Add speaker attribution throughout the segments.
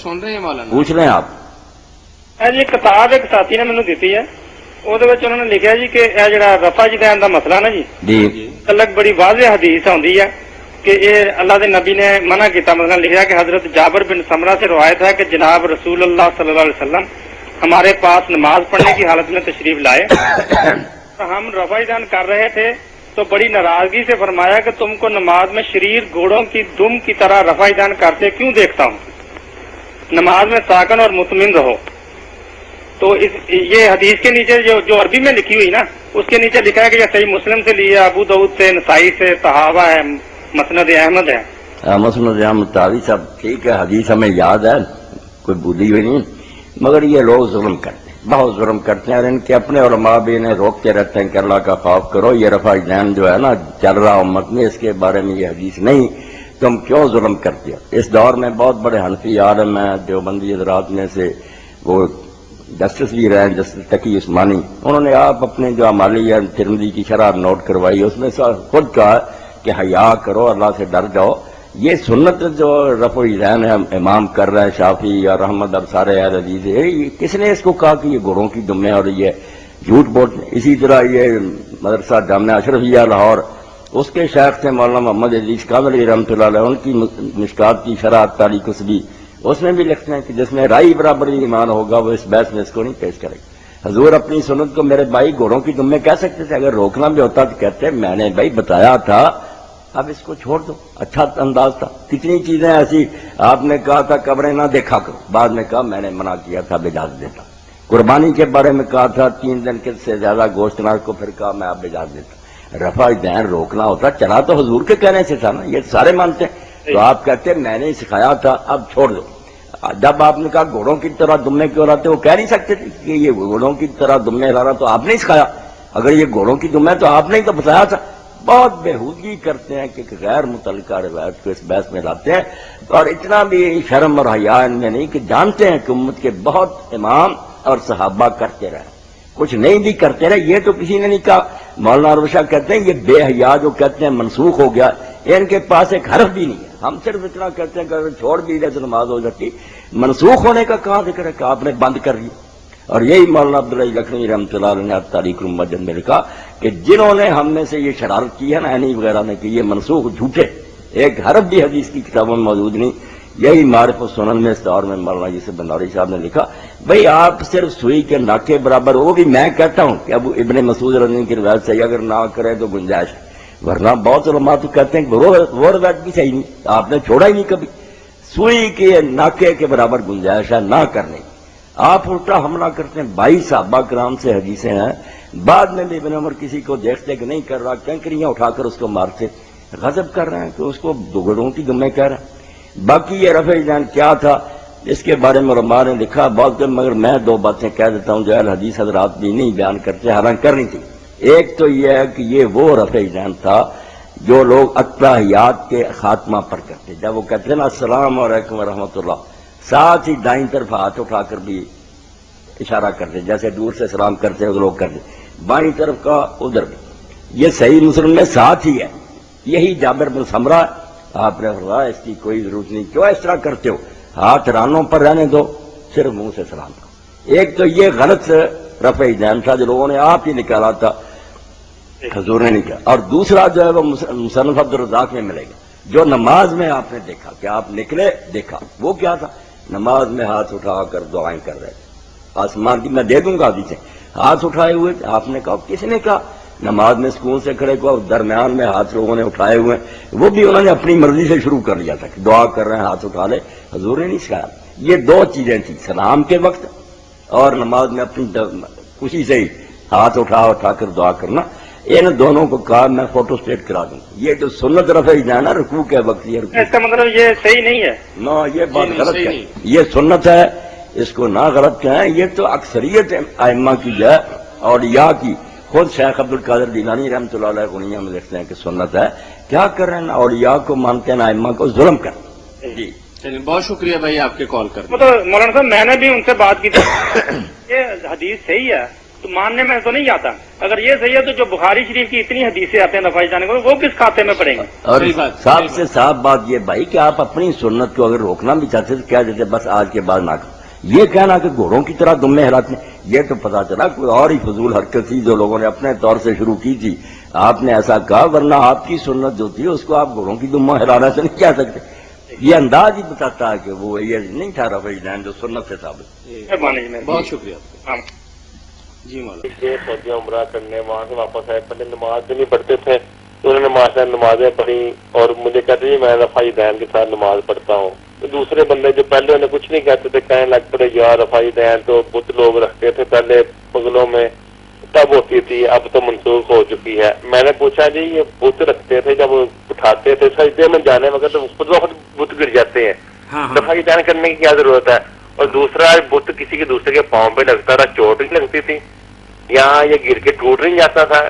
Speaker 1: سن رہے ہیں مولانا؟
Speaker 2: پوچھ لیں آپ.
Speaker 3: جی کتاب ایک ساتھی نے مینوں دتی ہے، انہوں نے لکھا جی کہ یہ جڑا رفع جدین کا مسئلہ نا جی الگ بڑی واضح حدیث آتی ہے کہ یہ اللہ کے نبی نے منع کیا. مثلا لکھا کہ حضرت جابر بن سمرہ سے روایت ہے کہ جناب رسول اللہ صلی اللہ علیہ وسلم ہمارے پاس نماز پڑھنے کی حالت میں تشریف لائے، ہم رفع جدین کر رہے تھے تو بڑی ناراضگی سے فرمایا کہ تم کو نماز میں شریر گھوڑوں کی دم کی طرح رفع جدین کرتے کیوں دیکھتا ہوں، نماز میں ساکن اور مطمئن رہو. تو یہ حدیث کے نیچے جو عربی میں لکھی ہوئی نا اس کے نیچے لکھا ہے کہ یہ صحیح مسلم سے لیا، ابو داؤد سے، نسائی سے، طحاوہ ہے، مسند احمد ہے.
Speaker 2: مسند احمد تاوی صاحب ٹھیک ہے، حدیث ہمیں یاد ہے، کوئی بھولی ہوئی نہیں، مگر یہ لوگ ظلم کرتے ہیں، بہت ظلم کرتے ہیں، اور ان کے اپنے علماء بھی انہیں روکتے رہتے ہیں کہ اللہ کا خوف کرو، یہ رفع جدین جو ہے نا چل رہا امت میں، اس کے بارے میں یہ حدیث نہیں، تم کیوں ظلم کرتے ہو. اس دور میں بہت بڑے حنفی عالم ہیں دیوبندی حضرات میں سے، وہ جسٹس بھی رہے ہیں، جسٹس تقی عثمانی، انہوں نے آپ اپنے جو امالی ترمذی کی شرح نوٹ کروائی، اس میں خود کہا کہ حیا کرو، اللہ سے ڈر جاؤ. یہ سنت جو رفع جدین ہے امام کر رہے ہیں شافعی اور احمد اب سارے اہل حدیث، کس نے اس کو کہا کہ یہ گھوڑوں کی دمیں اور یہ جھوٹ بولتے. اسی طرح یہ مدرسہ جامعہ اشرفیہ لاہور، اس کے شیخ تھے مولانا محمد عزیز کاملی رحمۃ اللہ علیہ، ان کی مشکات کی شرح تاریخ کسبی، اس میں بھی لکھتے ہیں کہ جس میں رائی برابر ایمان ہوگا وہ اس بحث میں اس کو نہیں پیش کرے گا. حضور اپنی سنت کو میرے بھائی گھوڑوں کی دم میں کہہ سکتے تھے، اگر روکنا بھی ہوتا تو کہتے میں نے بھائی بتایا تھا، اب اس کو چھوڑ دو. اچھا انداز تھا. کتنی چیزیں ایسی آپ نے کہا تھا قبریں نہ دیکھا کرو، بعد میں کہا میں نے منع کیا تھا، اجازت دیتا. قربانی کے بارے میں کہا تھا 3 دن کے سے زیادہ گوشت نہ کو، پھر کہا میں اب اجازت دیتا. رفع جدین روکنا ہوتا چلا تو حضور کے کہنے سے تھا نا، یہ سارے مانتے ہیں. تو آپ کہتے میں نے سکھایا تھا اب چھوڑ دو. جب آپ نے کہا گھوڑوں کی طرح دمے کیوں لاتے، وہ کہہ نہیں سکتے تھے کہ یہ گھوڑوں کی طرح دمے لا رہا، تو آپ نے سکھایا. اگر یہ گھوڑوں کی دمے تو آپ نے ہی تو بتایا تھا. بہت بےہودگی کرتے ہیں کہ غیر متعلقہ روایت کو اس بحث میں لاتے ہیں، اور اتنا بھی شرم اور حیا ان میں نہیں کہ جانتے ہیں کہ امت کے بہت امام اور صحابہ کرتے رہے، کچھ نہیں بھی کرتے رہے. یہ تو کسی نے نہیں کہا. مولانا روشا کہتے ہیں یہ بے حیا جو کہتے ہیں منسوخ ہو گیا، ان کے پاس ایک حرف بھی نہیں ہے. ہم صرف اتنا کہتے ہیں کہ اگر چھوڑ بھی لے تو نماز ہو جاتی. منسوخ ہونے کا کہاں ذکر ہے کہ آپ نے بند کر دیا. اور یہی مولانا عبداللہ لکھنوی رحمۃ اللہ علیہ نے تاریخ المسجد میں لکھا کہ جنہوں نے ہم میں سے یہ شرارت کی ہے نا اینی وغیرہ نے کہ یہ منسوخ جھوٹے، ایک حرف بھی حدیث کی کتابوں میں موجود نہیں. یہی معرف السنن میں اس دور میں مولانا یوسف بنوری صاحب نے لکھا بھئی آپ صرف سوئی کے ناکے برابر. وہ بھی میں کہتا ہوں کہ اب ابن مسعود رضی اللہ عنہ کی روایت صحیح اگر نہ کرے تو گنجائش ہے، ورنہ بہت علماء تو کہتے ہیں کہ وہ روایت بھی صحیح نہیں، آپ نے چھوڑا ہی نہیں کبھی. سوئی کے ناکے کے برابر گنجائش ہے نہ کرنے. آپ الٹا حملہ کرتے ہیں. 22 صحابہ کرام سے حدیثیں ہیں، بعد میں بھی ابن عمر کسی کو دیکھتے کہ نہیں کر رہا، کنکریاں اٹھا کر اس کو مارتے، غضب کر رہے ہیں کہ اس کو گھوڑوں کی دمیں کہہ رہے ہیں. باقی یہ رفع جدین کیا تھا اس کے بارے میں علماء نے لکھا بہت، مگر میں 2 باتیں کہہ دیتا ہوں جو اہل حدیث حضرات بھی نہیں بیان کرتے، حالانکہ کرنی تھی. ایک تو یہ ہے کہ یہ وہ رفع جدین تھا جو لوگ اتحیات کے خاتمہ پر کرتے. جب وہ کہتے ہیں نا السلام علیکم ورحمۃ اللہ، ساتھ ہی دائیں طرف ہاتھ اٹھا کر بھی اشارہ کرتے، جیسے دور سے سلام کرتے ہیں لوگ کرتے، بائیں طرف کا ادھر بھی. یہ صحیح مسلم میں ساتھ ہی ہے. یہی جابر بن سمرہ، آپ نے فرمایا اس کی کوئی ضرورت نہیں، کیوں اس طرح کرتے ہو، ہاتھ رانوں پر رہنے دو، صرف منہ سے سلام کرو. ایک تو یہ غلط رفع جدین تھا جو لوگوں نے آپ ہی نکالا تھا، حضور نے نہیں کہا. اور دوسرا جو ہے وہ مصنف عبدالرزاق میں ملے گا، جو نماز میں آپ نے دیکھا کہ آپ نکلے دیکھا، وہ کیا تھا، نماز میں ہاتھ اٹھا کر دعائیں کر رہے تھے. آسمان کی میں دے دوں گا حدیثیں، ہاتھ اٹھائے ہوئے. آپ نے کہا کس نے کہا، نماز میں سکون سے کھڑے کو درمیان میں ہاتھ لوگوں نے اٹھائے ہوئے، وہ بھی انہوں نے اپنی مرضی سے شروع کر لیا تھا کہ دعا کر رہے ہیں ہاتھ اٹھا لے. حضور نے نہیں سکھایا. یہ 2 چیزیں تھیں، سلام کے وقت اور نماز میں اپنی خوشی سے ہی ہاتھ اٹھا کر دعا کرنا. ان دونوں کو کہا میں فوٹو اسٹیٹ کرا دوں. یہ جو سنت رفع جدین ہے رکوع کے وقت، یہ
Speaker 3: اس کا مطلب یہ صحیح نہیں ہے
Speaker 2: نہ، یہ بات غلط ہے. یہ سنت ہے، اس کو نہ غلط کہیں. یہ تو اکثریت ائمہ کی ہے، اولیاء کی. خود شیخ عبد القادر جیلانی رحمۃ اللہ علیہ غنیہ میں لکھتے ہیں کہ سنت ہے. کیا کر رہے ہیں، اولیاء کو مانتے ہیں، ائمہ کو ظلم کر.
Speaker 1: جی چلیے، بہت شکریہ بھائی آپ کے کال کرنے.
Speaker 3: مولانا صاحب میں نے بھی ان سے بات کی تھی، یہ حدیث صحیح ہے تو ماننے میں تو نہیں آتا. اگر یہ صحیح ہے تو جو بخاری شریف کی اتنی حدیثیں آتے ہیں رفع جانے کو وہ کس کھاتے میں پڑیں گے؟
Speaker 2: اور صاحب سے صاف بات یہ بھائی کہ آپ اپنی سنت کو اگر روکنا بھی چاہتے تو کیا دیتے بس آج کے بعد نہ کرو. یہ کہنا کہ گھوڑوں کی طرح دم میں ہلاتے ہیں یہ تو پتا چلا کوئی اور ہی فضول حرکت تھی جو لوگوں نے اپنے طور سے شروع کی تھی. آپ نے ایسا کہا ورنہ آپ کی سنت جو تھی اس کو آپ گھوڑوں کی دم میں ہلانا سے نہیں کہہ سکتے. یہ انداز ہی بتاتا ہے کہ وہ یہ نہیں تھا رفع دین جو سنت سے ثابت.
Speaker 1: بہت شکریہ. جی مولانا.
Speaker 4: فوجی عمرہ کرنے وہاں سے واپس آئے پہلے نماز بھی نہیں پڑھتے تھے تو انہوں نے ماشاء اللہ نمازیں پڑھی اور مجھے کہتے ہیں میں رفع دین کے ساتھ نماز پڑھتا ہوں. تو دوسرے بندے جو پہلے انہیں کچھ نہیں کہتے تھے کہنے لگ پڑے یار رفع دین تو بت لوگ رکھتے تھے پہلے بغلوں میں تب ہوتی تھی اب تو منسوخ ہو چکی ہے. میں نے پوچھا جی یہ بت رکھتے تھے جب اٹھاتے تھے سجدے میں جانے وقت تو خود وقت بت گر جاتے ہیں رفع دین کرنے کی کیا ضرورت ہے؟ اور دوسرا بت کسی کے دوسرے کے پاؤں پہ لگتا تھا چوٹ نہیں لگتی تھی یہاں یہ گر کے ٹوٹ نہیں جاتا تھا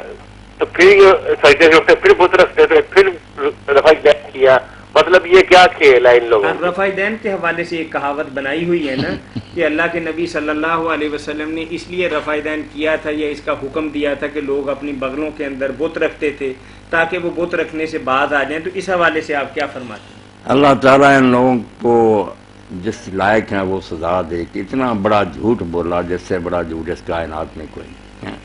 Speaker 4: تو پھر سجدے سے اٹھتے پھر بت رکھتے تھے پھر رفع دین کیا. مطلب یہ کیا کھیل ہے ان لوگوں کا؟
Speaker 5: رفع دین کے حوالے سے ایک کہاوت بنائی ہوئی ہے نا کہ اللہ کے نبی صلی اللہ علیہ وسلم نے اس لیے رفع دین کیا تھا یا اس کا حکم دیا تھا کہ لوگ اپنی بغلوں کے اندر بت رکھتے تھے تاکہ وہ بت رکھنے سے باز آ جائیں. تو اس حوالے سے آپ کیا فرماتے ہیں؟
Speaker 2: اللہ تعالیٰ ان لوگوں کو جس لائق ہیں وہ سزا دے کہ اتنا بڑا جھوٹ بولا جس سے بڑا جھوٹ اس کائنات میں کوئی نہیں ہے.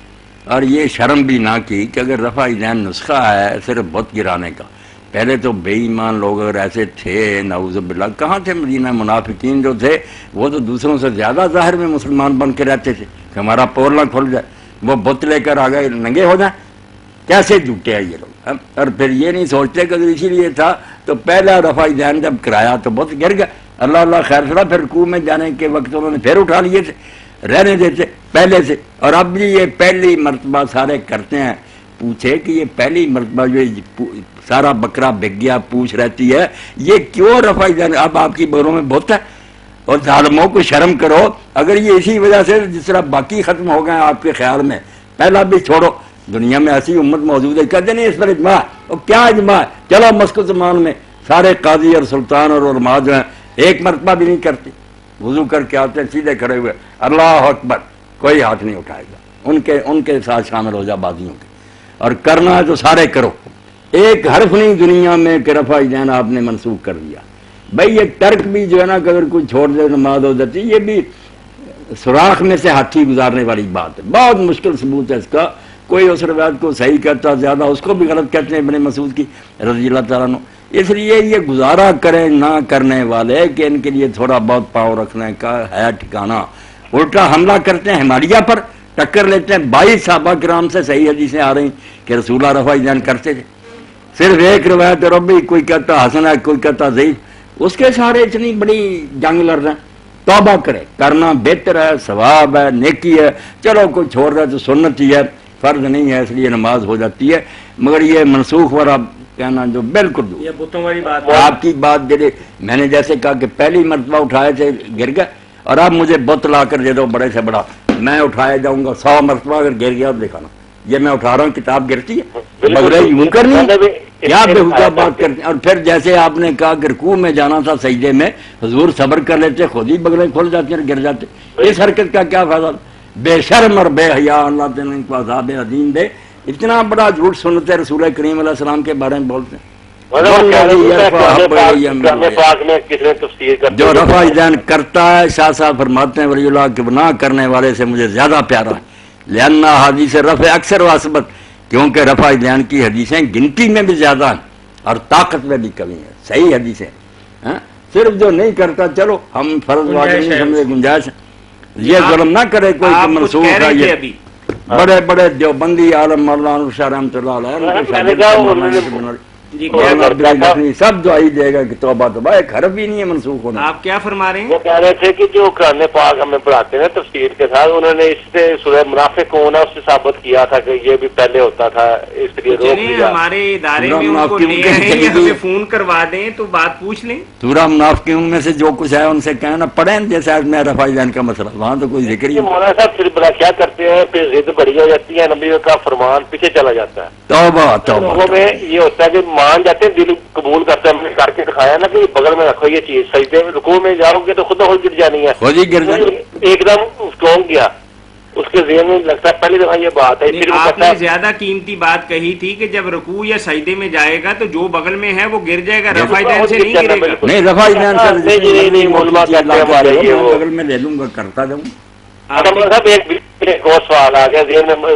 Speaker 2: اور یہ شرم بھی نہ کی کہ اگر رفع دین نسخہ ہے صرف بت گرانے کا. پہلے تو بے ایمان لوگ اگر ایسے تھے نعوذ باللہ کہاں تھے مدینہ منافقین جو تھے وہ تو دوسروں سے زیادہ ظاہر میں مسلمان بن کے رہتے تھے کہ ہمارا پور نہ کھل جائے. وہ بت لے کر آ گئے ننگے ہو جائیں کیسے جھوٹے ہیں یہ لوگ. اور پھر یہ نہیں سوچتے کہ اگر اسی لیے تھا تو پہلا رفع دین جب کرایا تو بت گر گیا. اللہ اللہ خیر سڑا پھر رکوع میں جانے کے وقت انہوں نے پھر اٹھا لیے تھے رہنے دیتے پہلے سے. اور اب بھی یہ پہلی مرتبہ سارے کرتے ہیں. پوچھے کہ یہ پہلی مرتبہ جو سارا بکرا بک گیا پوچھ رہتی ہے یہ کیوں رفع دین اب آپ کی بوروں میں بہت ہے. اور ظالموں کو شرم کرو اگر یہ اسی وجہ سے جس طرح باقی ختم ہو گئے آپ کے خیال میں پہلا بھی چھوڑو. دنیا میں ایسی امت موجود ہے کہتے نہیں اس پر اجماع اور کیا اجماع. چلو مسکو زمان میں سارے قاضی اور سلطان اور علماء جو ہیں ایک مرتبہ بھی نہیں کرتے وضو کر کے آتے ہیں سیدھے کھڑے ہوئے اللہ اکبر کوئی ہاتھ نہیں اٹھائے گا. ان کے ساتھ شامل ہو جا بازیوں کے. اور کرنا ہے تو سارے کرو. ایک حرف نہیں دنیا میں کہ رفع دین آپ نے منسوخ کر دیا. بھائی یہ ترک بھی جو ہے نا کہ اگر کوئی چھوڑ دے نماز ہو جاتی یہ بھی سوراخ میں سے ہاتھی گزارنے والی بات ہے. بہت مشکل ثبوت ہے اس کا. کوئی اس روایت کو صحیح کہتا زیادہ اس کو بھی غلط کہتے ہیں ابن مسعود کی رضی اللہ تعالیٰ عنہ. اس لیے یہ گزارا کریں نہ کرنے والے کہ ان کے لیے تھوڑا بہت پاؤں رکھنے کا ہے ٹھکانا. الٹا حملہ کرتے ہیں ہمالیہ پر ٹکر لیتے ہیں. 22 صحابہ کرام سے صحیح حدیثیں آ رہی کہ رسول اللہ رفع دین کرتے تھے. صرف ایک روایت ربی کوئی کہتا حسن ہے کوئی کہتا ضعیف اس کے سارے اتنی بڑی جنگ لڑ رہے ہیں. توبہ کرے کرنا بہتر ہے ثواب ہے نیکی ہے. چلو کوئی چھوڑ رہا ہے تو سنت ہی ہے فرض نہیں ہے اس لیے نماز ہو جاتی ہے. مگر یہ منسوخ والا کہنا جو بالکل
Speaker 5: یہ بتوں والی بات
Speaker 2: آپ کی بات دے میں نے جیسے کہا کہ پہلی مرتبہ اٹھائے تھے گر گئے اور اب مجھے بت لا کر دے دو بڑے سے بڑا میں اٹھایا جاؤں گا 100 مرتبہ اگر گر گیا دکھانا یہ میں اٹھا رہا ہوں کتاب گرتی ہے بغیر یوں کرنی کیا بےحدہ بات کرتے ہیں. اور پھر جیسے آپ نے کہا کہ رکوع میں جانا تھا سجدے میں حضور صبر کر لیتے خود ہی بغلیں کھل جاتے ہیں گر جاتے. اس حرکت کا کیا فائدہ؟ بے شرم اور بے حیا اللہ تعالیٰ ان کو عذاب عظیم دے. اتنا بڑا جھوٹ سنتے رسول کریم علیہ السلام کے بارے میں بولتے ہیں. جو رفع دین کرتا ہے شاہ صاحب فرماتے ہیں ولی اللہ کے نہ کرنے والے سے مجھے زیادہ پیارا ہے. لأن حدیث رفع اکثر واسبت کیونکہ رفع دین کی حدیثیں گنتی میں بھی زیادہ ہیں اور طاقت میں بھی کمی ہے. صحیح حدیثیں صرف جو نہیں کرتا چلو ہم فرض واجب نہیں سمجھے گنجائش یہ ظلم نہ کرے کوئی کہ منسوخ ہے. یہ بڑے بڑے دیوبندی عالم مولانا شاہ رحمۃ اللہ علیہ سب دعائی دے گا کہ توبہ توبہ ایک حرف بھی نہیں ہے منسوخ ہونا.
Speaker 5: آپ کیا فرما رہے ہیں؟
Speaker 4: وہ کہہ رہے تھے کہ جو قرآن پاک ہمیں پڑھاتے ہیں تفسیر کے ساتھ انہوں نے اس سے سورہ منافقون اس سے ثابت کیا تھا کہ یہ بھی پہلے ہوتا تھا اس لیے روک دیا.
Speaker 5: ہمارے ادارے میں ان کو لے آئیں ہمیں فون کروا دیں تو بات پوچھ لیں.
Speaker 2: سورہ منافقون میں سے جو کچھ ہے ان سے کہیں نا پڑھیں جیسے آج میں رفع دین کا مسئلہ وہاں تو کوئی ذکر ہی.
Speaker 4: مولانا صاحب پھر بڑا کیا کرتے ہیں پھر ضد بڑی ہو جاتی ہے نبی کا فرمان پیچھے چلا جاتا ہے.
Speaker 2: توبہ توبہ
Speaker 4: لوگوں میں یہ ہوتا ہے کہ مان جاتے ہیں دل قبول کرتے ہیں. ہم نے کر کے دکھایا نا کہ بغل میں رکھو یہ چیز سجدے میں رکوع میں جاؤ گے تو خود بخود گر جانی ہے.
Speaker 2: خود ہی گر جائے.
Speaker 4: ایک دم ٹونک گیا اس کے ذہن میں لگتا ہے پہلی دفعہ یہ بات ہے. پھر وہ
Speaker 5: آپ
Speaker 4: کہتا
Speaker 5: نے
Speaker 4: ہے
Speaker 5: زیادہ قیمتی بات کہی تھی کہ جب رکوع یا سجدے میں جائے گا تو جو بغل میں ہے وہ گر جائے گا, رفع دین سے نہیں گرے گا.
Speaker 2: نہیں رفع دین سے
Speaker 4: نہیں علماء کہتے ہیں
Speaker 2: بغل میں لے لوں گا کرتا جاؤں.
Speaker 4: صاحب ایک اور سوال آ گیا ذہن میں